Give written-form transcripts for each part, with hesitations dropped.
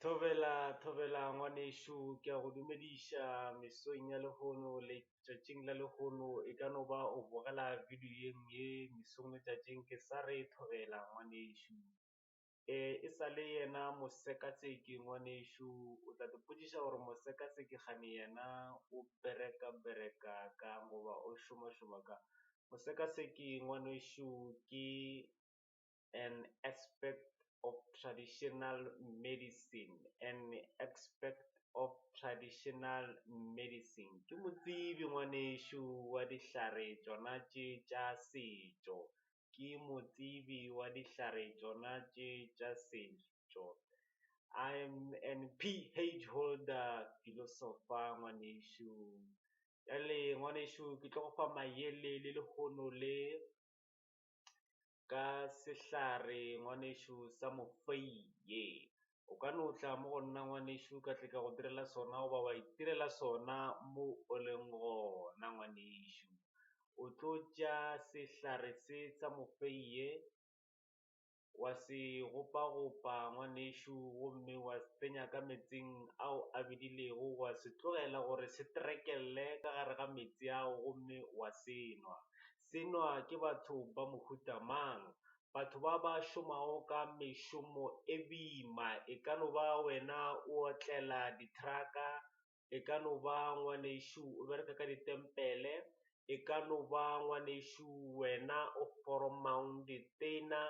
Thobela ngwaneso, ke a go dumediša mesong ya lehono le tšatšing la lehono. E ka no ba o bogela videoeng ye mesong le tšatšing, ke sa re thobela ngwaneso. E sa le yena mosekaseki ngwaneso, o tla tepotšiša gore mosekaseki gane yena o bereka ka goba o šoma ka. Mosekaseki ngwaneso ke an aspect of traditional medicine, ke motsebi ngwaneso wa dihlare tšona tše tša setšo, ke motsebi wa dihlare tšona tše tša setšo. I am an PH holder philosopher ngwaneso. Jale ngwaneso, ke tlo go fa maele le lehono le ka sehlare ngwaneso sa mofeie. O ka no tla mo go nna ngwaneso ka tle ka go direla sona goba wa itirela sona mo o leng gona ngwaneso. O tlo tša sehlare se sa mofeie, wa se gopa ngwaneso, gomme wa se tsenya ka metsing ao a bedilego, wa se tlogela gore se trekelle ka gare ga metsi ao, gomme wa senwa. Senwa ke batho ba mohuta mang? Batho ba ba šomago ka mešomo e boima. E ka no ba wena o otlela di-truck-a, e ka no ba ngwaneso o bereka ka ditempele, e ka no ba ngwaneso wena o foromang ditena,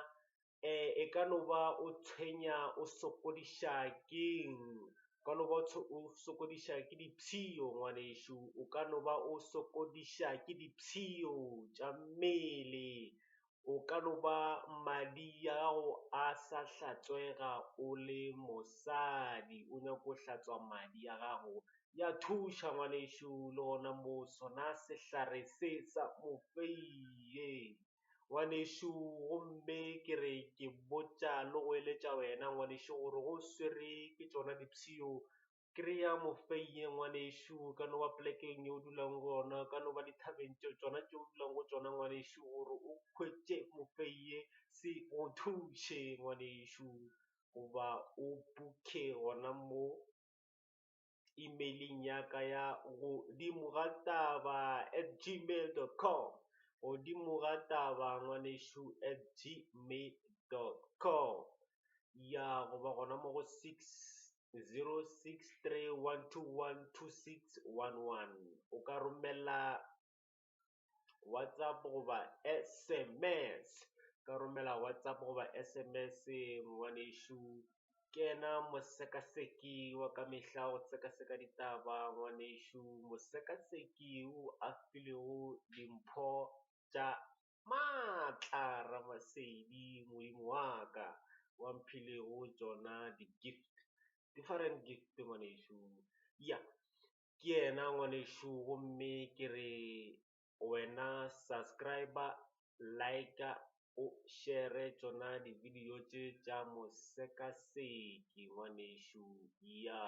e ka no ba o tshwenya o sokodiša keng, o ka no ba o sokodiša ke dipshio ngwaneso, o ka no ba o sokodiša ke dipshio tša mmele, o ka no ba madi a gago a sa hlatswega o le mosadi, o nyaka go hlatswa madi a gago. Ya thuša ngwaneso le gona mo sona sehlare se sa mofeie ngwaneso. Gomme ke re ke botša le go eletša wena ngwaneso gore go swere ke tšona dipshio, kry-a mofeie ngwaneso. Ka no ba polekeng ye o dulang gona, ka no ba dithabeng tšona tše o dulang go tšona ngwaneso, gore o hwetše mofeie se go thuše ngwaneso. Goba o book-e gona mo emailing ya ka ya godimogataba@gmail.com, godimogataba ngwaneso @gmail.com, ya goba gona mo go 6063121261. O ka romela WhatsApp goba SMS, ngwaneso. Ke ena mosekaseki wa ka mehla go sekaseka ditaba ngwaneso, mosekaseki o a filego dimpho tša maatla Ramasedi modimo wa ka, wa mphilego tšona di-gift, different gift ngwaneso. Ya, ke yena ngwaneso. Gomme ke re wena subscriber, like, o share tšona di-video tše tša mosekaseki ngwaneso. Ya.